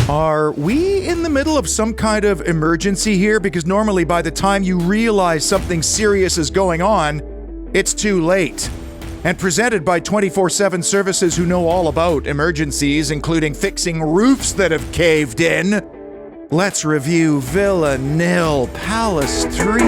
Are we in the middle of some kind of emergency here? Because normally by the time you realize something serious is going on, it's too late. And presented by 24/7 services who know all about emergencies, including fixing roofs that have caved in, let's review Villa 0, Palace 3.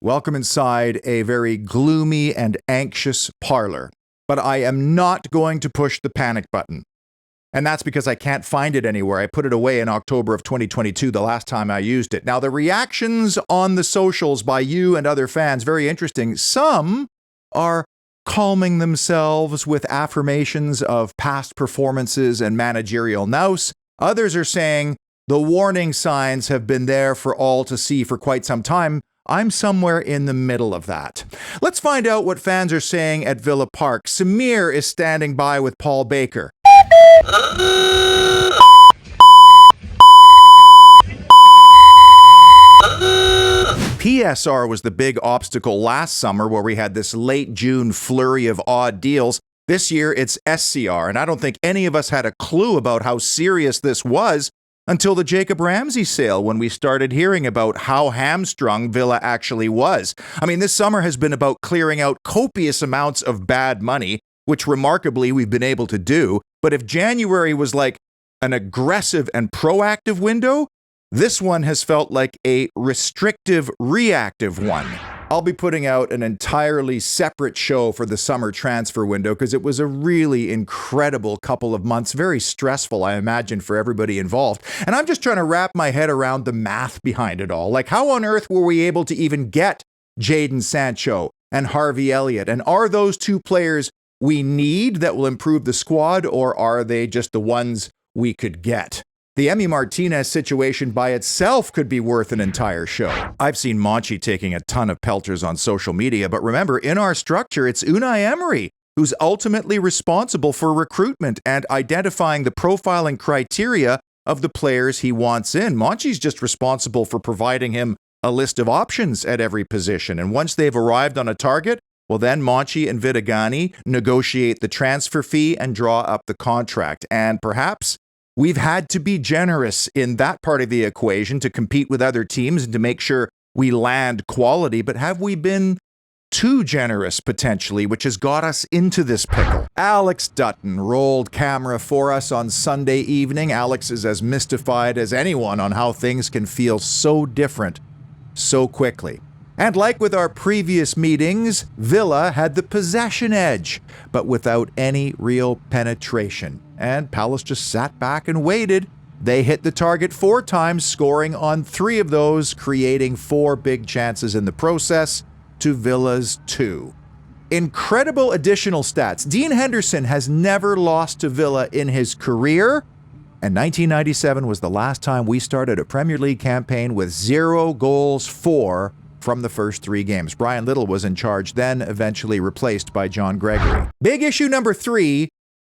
Welcome inside a very gloomy and anxious parlor, but I am not going to push the panic button. And that's because I can't find it anywhere. I put it away in October of 2022, the last time I used it. Now, the reactions on the socials by you and other fans, very interesting. Some are calming themselves with affirmations of past performances and managerial nous. Others are saying the warning signs have been there for all to see for quite some time. I'm somewhere in the middle of that. Let's find out what fans are saying at Villa Park. Samir is standing by with Paul Baker. PSR was the big obstacle last summer where we had this late June flurry of odd deals. This year it's SCR, and I don't think any of us had a clue about how serious this was until the Jacob Ramsey sale, when we started hearing about how hamstrung Villa actually was. I mean, this summer has been about clearing out copious amounts of bad money, which remarkably we've been able to do. But if January was like an aggressive and proactive window, this one has felt like a restrictive, reactive one. I'll be putting out an entirely separate show for the summer transfer window because it was a really incredible couple of months, very stressful, I imagine, for everybody involved. And I'm just trying to wrap my head around the math behind it all. Like, how on earth were we able to even get Jadon Sancho and Harvey Elliott? And are those two players we need that will improve the squad, or are they just the ones we could get? The Emi Martinez situation by itself could be worth an entire show. I've seen Monchi taking a ton of pelters on social media, but remember, in our structure, it's Unai Emery who's ultimately responsible for recruitment and identifying the profiling criteria of the players he wants in. Monchi's just responsible for providing him a list of options at every position. And once they've arrived on a target, well, then Monchi and Vidagani negotiate the transfer fee and draw up the contract. And perhaps we've had to be generous in that part of the equation to compete with other teams and to make sure we land quality. But have we been too generous potentially, which has got us into this pickle? Alex Dutton rolled camera for us on Sunday evening. Alex is as mystified as anyone on how things can feel so different so quickly. And like with our previous meetings, Villa had the possession edge, but without any real penetration. And Palace just sat back and waited. They hit the target 4 times, scoring on 3 of those, creating 4 big chances in the process to Villa's 2. Incredible additional stats. Dean Henderson has never lost to Villa in his career, and 1997 was the last time we started a Premier League campaign with 0 goals for from the first 3 games. Brian Little was in charge then, eventually replaced by John Gregory. Big issue number 3,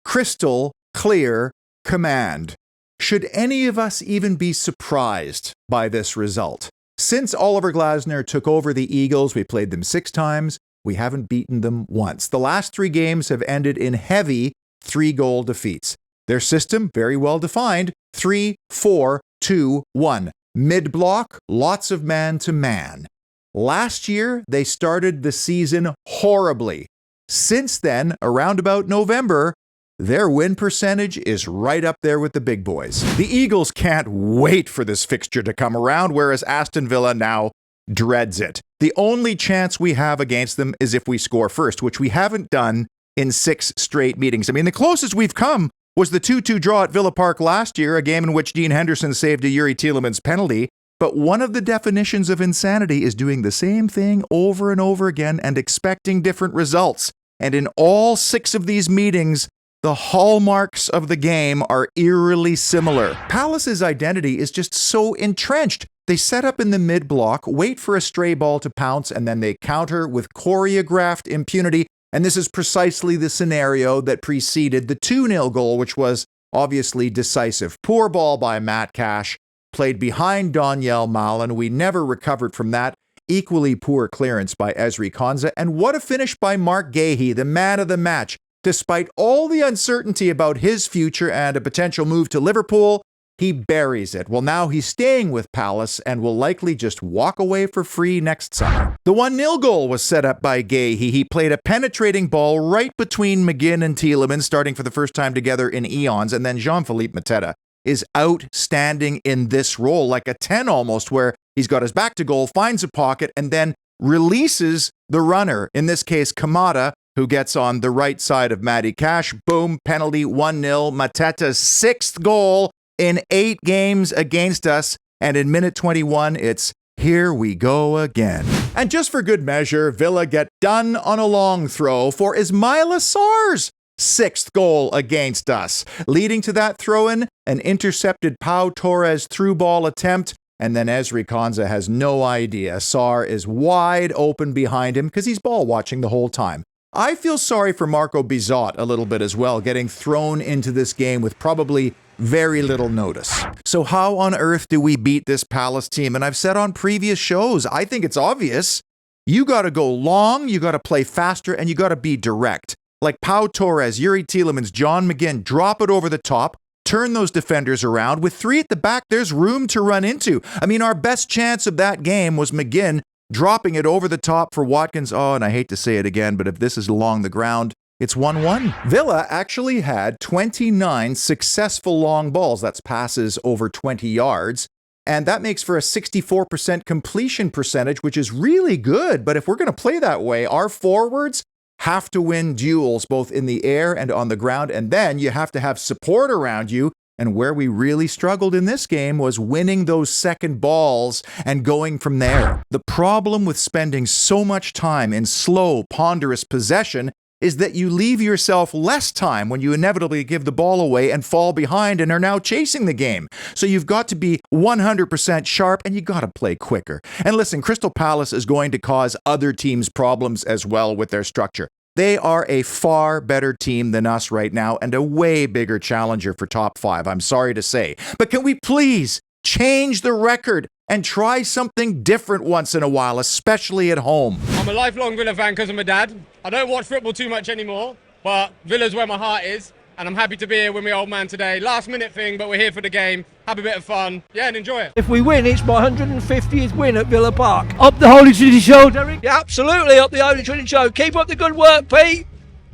crystal clear command. Should any of us even be surprised by this result? Since Oliver Glasner took over the Eagles, we played them 6 times. We haven't beaten them once. The last 3 games have ended in heavy 3-goal defeats. Their system, very well defined, 3-4-2-1. Mid-block, lots of man-to-man. Last year, they started the season horribly. Since then, around about November, their win percentage is right up there with the big boys. The Eagles can't wait for this fixture to come around, whereas Aston Villa now dreads it. The only chance we have against them is if we score first, which we haven't done in 6 straight meetings. I mean, the closest we've come was the 2-2 draw at Villa Park last year, a game in which Dean Henderson saved a Yuri Tielemans penalty. But one of the definitions of insanity is doing the same thing over and over again and expecting different results. And in all 6 of these meetings, the hallmarks of the game are eerily similar. Palace's identity is just so entrenched. They set up in the mid-block, wait for a stray ball to pounce, and then they counter with choreographed impunity. And this is precisely the scenario that preceded the 2-0 goal, which was obviously decisive. Poor ball by Matt Cash, played behind Daniel Malin. We never recovered from that. Equally poor clearance by Ezri Konsa. And what a finish by Mark Gahey, the man of the match. Despite all the uncertainty about his future and a potential move to Liverpool, he buries it. Well, now he's staying with Palace and will likely just walk away for free next summer. The 1-0 goal was set up by Gahey. He played a penetrating ball right between McGinn and Tielemans, starting for the first time together in eons, and then Jean-Philippe Mateta is outstanding in this role, like a 10 almost, where he's got his back to goal, finds a pocket, and then releases the runner, in this case Kamada, who gets on the right side of Matty Cash. Boom, penalty, 1-0. Mateta's 6th goal in 8 games against us, and in minute 21, it's here we go again. And just for good measure, Villa get done on a long throw for Ismaila Sarr's 6th goal against us, leading to that throw-in, an intercepted Pau Torres through ball attempt, and then Ezri Konsa has no idea. Sarr is wide open behind him because he's ball watching the whole time. I feel sorry for Marco Bizot a little bit as well, getting thrown into this game with probably very little notice. So how on earth do we beat this Palace team? And I've said on previous shows, I think it's obvious. You got to go long, you got to play faster, and you got to be direct. Like Pau Torres, Yuri Tielemans, John McGinn, drop it over the top, turn those defenders around. With 3 at the back, there's room to run into. I mean, our best chance of that game was McGinn dropping it over the top for Watkins. Oh, and I hate to say it again, but if this is along the ground, it's 1-1. Villa actually had 29 successful long balls. That's passes over 20 yards. And that makes for a 64% completion percentage, which is really good. But if we're going to play that way, our forwards have to win duels both in the air and on the ground. And then you have to have support around you. And where we really struggled in this game was winning those second balls and going from there. The problem with spending so much time in slow, ponderous possession is that you leave yourself less time when you inevitably give the ball away and fall behind and are now chasing the game. So you've got to be 100% sharp and you got to play quicker. And listen, Crystal Palace is going to cause other teams problems as well with their structure. They are a far better team than us right now and a way bigger challenger for top 5, I'm sorry to say. But can we please change the record and try something different once in a while, especially at home? I'm a lifelong Villa fan because of my dad. I don't watch football too much anymore, but Villa's where my heart is, and I'm happy to be here with my old man today. Last minute thing, but we're here for the game. Have a bit of fun. Yeah, and enjoy it. If we win, it's my 150th win at Villa Park. Up the Holy Trinity Show, Derek? Yeah, absolutely, up the Holy Trinity Show. Keep up the good work, Pete.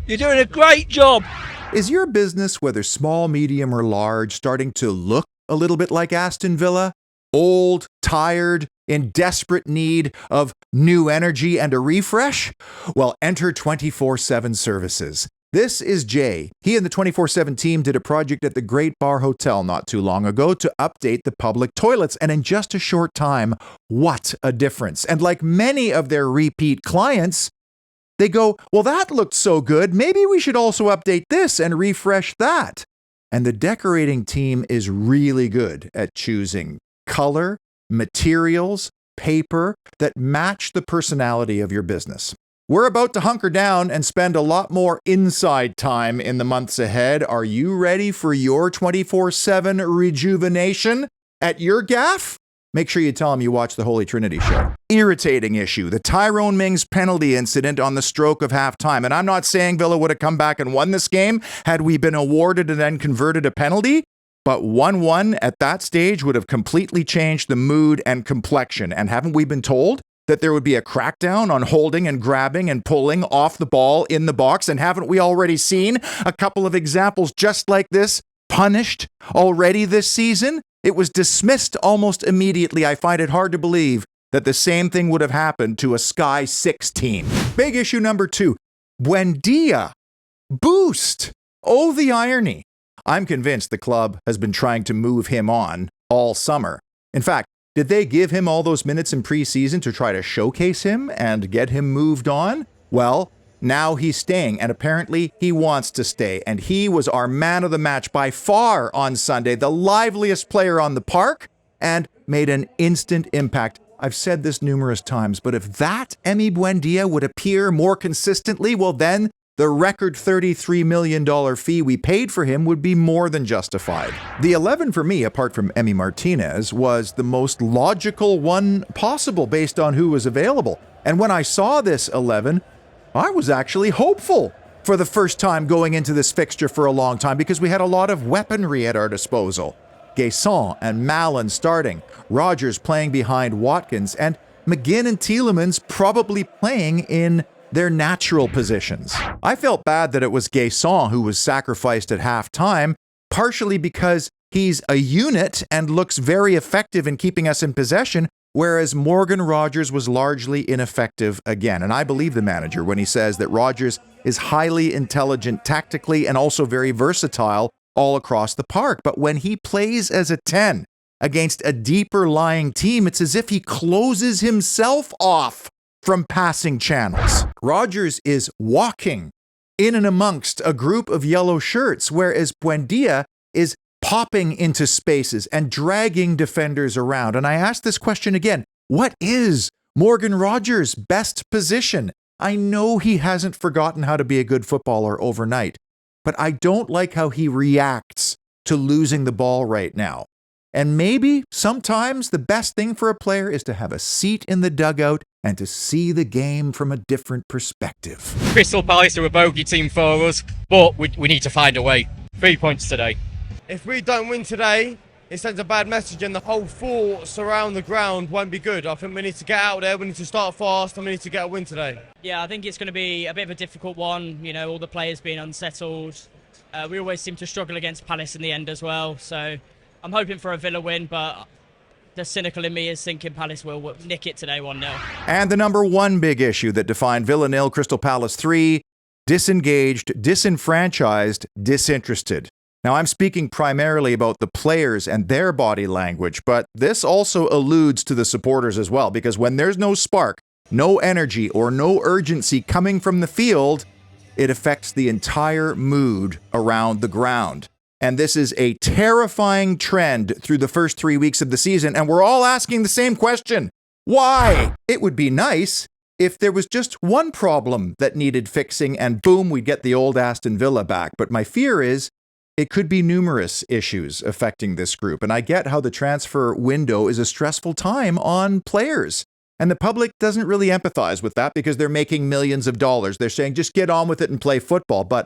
You're doing a great job. Is your business, whether small, medium, or large, starting to look a little bit like Aston Villa? Old, tired, in desperate need of new energy and a refresh? Well, enter 24/7 services. This is Jay. He and the 24/7 team did a project at the Great Bar Hotel not too long ago to update the public toilets, and in just a short time, what a difference. And like many of their repeat clients, they go, well, that looked so good, maybe we should also update this and refresh that. And the decorating team is really good at choosing color, materials, paper that match the personality of your business. We're about to hunker down and spend a lot more inside time in the months ahead. Are you ready for your 24/7 rejuvenation at your gaff? Make sure you tell them you watch the Holy Trinity Show. Irritating issue, the Tyrone Mings penalty incident on the stroke of halftime. And I'm not saying Villa would have come back and won this game had we been awarded and then converted a penalty. But 1-1 at that stage would have completely changed the mood and complexion. And haven't we been told that there would be a crackdown on holding and grabbing and pulling off the ball in the box? And haven't we already seen a couple of examples just like this punished already this season? It was dismissed almost immediately. I find it hard to believe that the same thing would have happened to a Sky 6 team. Big issue number 2, Buendia. Boost. Oh, the irony. I'm convinced the club has been trying to move him on all summer. In fact, did they give him all those minutes in preseason to try to showcase him and get him moved on? Well, now he's staying, and apparently he wants to stay. And he was our man of the match by far on Sunday, the liveliest player on the park, and made an instant impact. I've said this numerous times, but if that Emi Buendia would appear more consistently, well then the record $33 million fee we paid for him would be more than justified. The 11 for me, apart from Emi Martinez, was the most logical one possible based on who was available. And when I saw this 11, I was actually hopeful for the first time going into this fixture for a long time because we had a lot of weaponry at our disposal. Gason and Mallon starting, Rodgers playing behind Watkins, and McGinn and Tielemans probably playing in their natural positions. I felt bad that it was Gason who was sacrificed at halftime, partially because he's a unit and looks very effective in keeping us in possession, whereas Morgan Rodgers was largely ineffective again. And I believe the manager when he says that Rodgers is highly intelligent tactically and also very versatile all across the park. But when he plays as a 10 against a deeper lying team, it's as if he closes himself off from passing channels. Rodgers is walking in and amongst a group of yellow shirts, whereas Buendia is popping into spaces and dragging defenders around. And I ask this question again, what is Morgan Rodgers' best position? I know he hasn't forgotten how to be a good footballer overnight, but I don't like how he reacts to losing the ball right now. And maybe sometimes the best thing for a player is to have a seat in the dugout and to see the game from a different perspective. Crystal Palace are a bogey team for us, but we need to find a way. 3 points today. If we don't win today, it sends a bad message and the whole thoughts around the ground won't be good. I think we need to get out there, we need to start fast, and we need to get a win today. Yeah, I think it's going to be a bit of a difficult one, you know, all the players being unsettled. We always seem to struggle against Palace in the end as well, so I'm hoping for a Villa win, but the cynical in me is thinking Palace will nick it today 1-0. And the number one big issue that defined Villa 0, Crystal Palace 3, disengaged, disenfranchised, disinterested. Now, I'm speaking primarily about the players and their body language, but this also alludes to the supporters as well, because when there's no spark, no energy, or no urgency coming from the field, it affects the entire mood around the ground. And this is a terrifying trend through the first 3 weeks of the season, and we're all asking the same question. Why? It would be nice if there was just one problem that needed fixing and boom, we'd get the old Aston Villa back. But my fear is it could be numerous issues affecting this group. And I get how the transfer window is a stressful time on players. And the public doesn't really empathize with that because they're making millions of dollars. They're saying, just get on with it and play football. But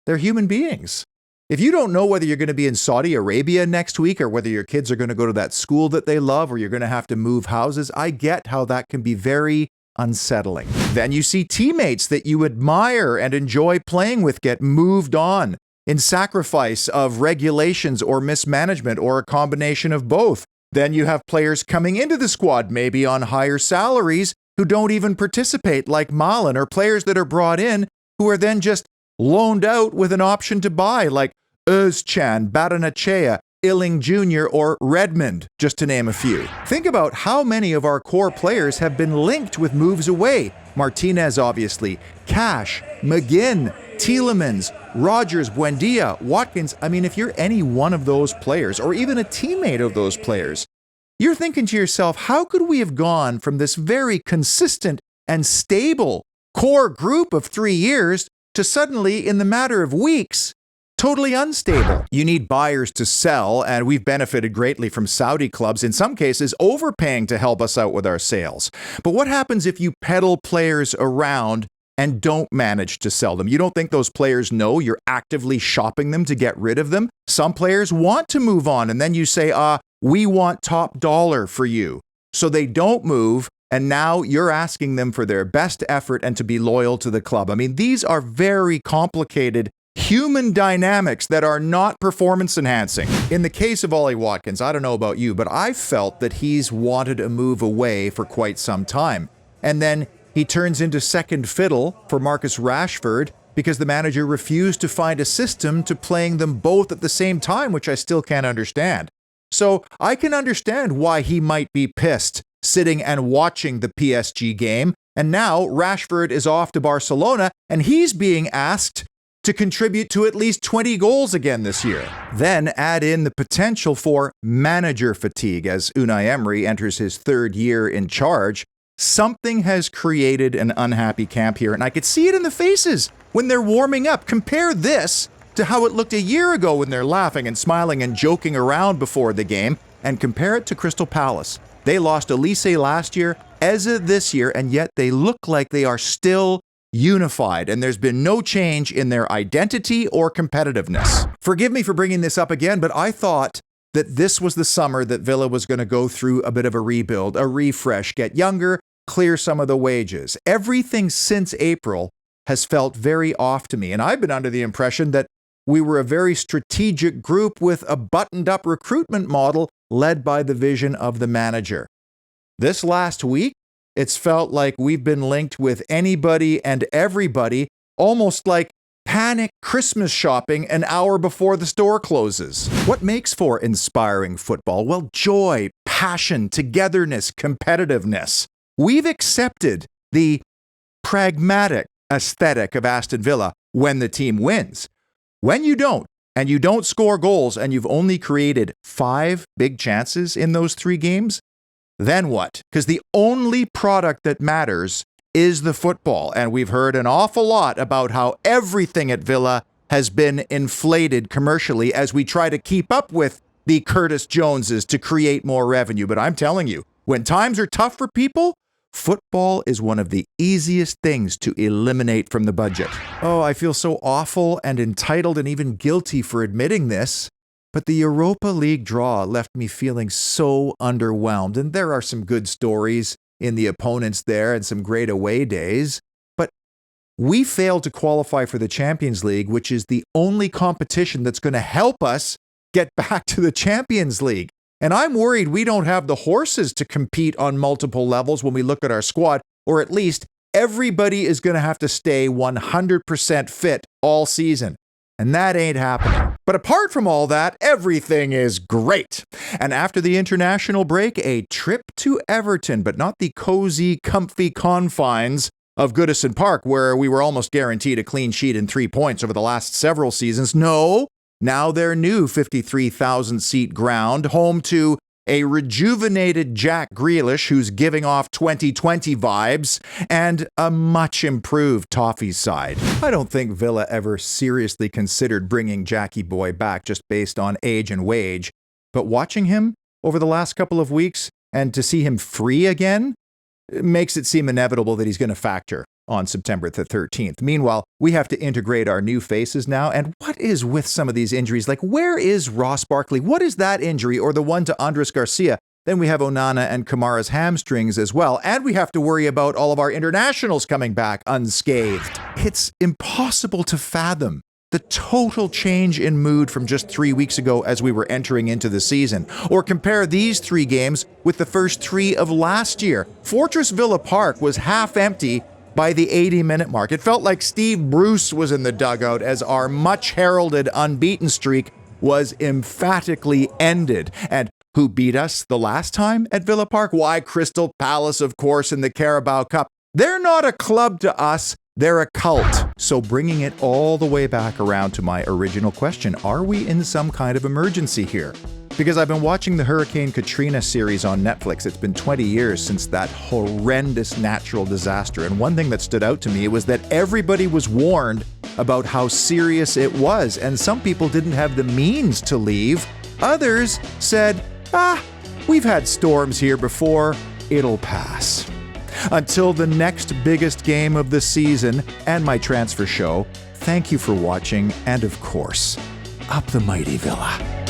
they're human beings. If you don't know whether you're going to be in Saudi Arabia next week or whether your kids are going to go to that school that they love or you're going to have to move houses, I get how that can be very unsettling. Then you see teammates that you admire and enjoy playing with get moved on in sacrifice of regulations or mismanagement or a combination of both. Then you have players coming into the squad, maybe on higher salaries, who don't even participate, like Mallon, or players that are brought in who are then just loaned out with an option to buy, like Özcan, Baranachea, Illing Jr., or Redmond, just to name a few. Think about how many of our core players have been linked with moves away. Martinez, obviously, Cash, McGinn, Tielemans, Rodgers, Buendia, Watkins. I mean, if you're any one of those players, or even a teammate of those players, you're thinking to yourself, how could we have gone from this very consistent and stable core group of 3 years to suddenly, in the matter of weeks, totally unstable? You need buyers to sell, and we've benefited greatly from Saudi clubs, in some cases overpaying to help us out with our sales. But what happens if you peddle players around and don't manage to sell them? You don't think those players know you're actively shopping them to get rid of them? Some players want to move on, and then you say, we want top dollar for you. So they don't move, and now you're asking them for their best effort and to be loyal to the club. I mean, these are very complicated human dynamics that are not performance enhancing. In the case of Ollie Watkins, I don't know about you, but I felt that he's wanted a move away for quite some time. And then he turns into second fiddle for Marcus Rashford because the manager refused to find a system to playing them both at the same time, which I still can't understand. So I can understand why he might be pissed sitting and watching the PSG game. And now Rashford is off to Barcelona and he's being asked to contribute to at least 20 goals again this year. Then add in the potential for manager fatigue as Unai Emery enters his third year in charge. Something has created an unhappy camp here, and I could see it in the faces when they're warming up. Compare this to how it looked a year ago when they're laughing and smiling and joking around before the game, and compare it to Crystal Palace. They lost Elise last year, Eza this year, and yet they look like they are still unified, and there's been no change in their identity or competitiveness. Forgive me for bringing this up again, but I thought that this was the summer that Villa was going to go through a bit of a rebuild, a refresh, get younger, clear some of the wages. Everything since April has felt very off to me, and I've been under the impression that we were a very strategic group with a buttoned-up recruitment model led by the vision of the manager. This last week, it's felt like we've been linked with anybody and everybody, almost like panic Christmas shopping an hour before the store closes. What makes for inspiring football? Well, joy, passion, togetherness, competitiveness. We've accepted the pragmatic aesthetic of Aston Villa when the team wins. When you don't, and you don't score goals, and you've only created 5 big chances in those 3 games, then what? Because the only product that matters is the football. And we've heard an awful lot about how everything at Villa has been inflated commercially as we try to keep up with the Curtis Joneses to create more revenue. But I'm telling you, when times are tough for people, football is one of the easiest things to eliminate from the budget. Oh, I feel so awful and entitled and even guilty for admitting this, but the Europa League draw left me feeling so underwhelmed. And there are some good stories in the opponents there and some great away days, but we failed to qualify for the Champions League, which is the only competition that's going to help us get back to the Champions League. And I'm worried we don't have the horses to compete on multiple levels when we look at our squad, or at least everybody is going to have to stay 100% fit all season. And that ain't happening. But apart from all that, everything is great. And after the international break, a trip to Everton, but not the cozy, comfy confines of Goodison Park, where we were almost guaranteed a clean sheet and 3 points over the last several seasons. No. Now their new 53,000-seat ground, home to a rejuvenated Jack Grealish who's giving off 2020 vibes, and a much-improved Toffees side. I don't think Villa ever seriously considered bringing Jackie Boy back just based on age and wage, but watching him over the last couple of weeks and to see him free again makes it seem inevitable that he's going to factor on September the 13th. Meanwhile, we have to integrate our new faces now. And what is with some of these injuries? Like, where is Ross Barkley? What is that injury? Or the one to Andres Garcia? Then we have Onana and Kamara's hamstrings as well. And we have to worry about all of our internationals coming back unscathed. It's impossible to fathom the total change in mood from just 3 weeks ago as we were entering into the season. Or compare these 3 games with the first 3 of last year. Fortress Villa Park was half empty by the 80-minute mark. It felt like Steve Bruce was in the dugout as our much-heralded unbeaten streak was emphatically ended. And who beat us the last time at Villa Park? Why, Crystal Palace, of course, in the Carabao Cup. They're not a club to us, they're a cult. So bringing it all the way back around to my original question, are we in some kind of emergency here? Because I've been watching the Hurricane Katrina series on Netflix. It's been 20 years since that horrendous natural disaster. And one thing that stood out to me was that everybody was warned about how serious it was. And some people didn't have the means to leave. Others said, we've had storms here before. It'll pass. Until the next biggest game of the season and my transfer show, thank you for watching. And of course, up the mighty Villa.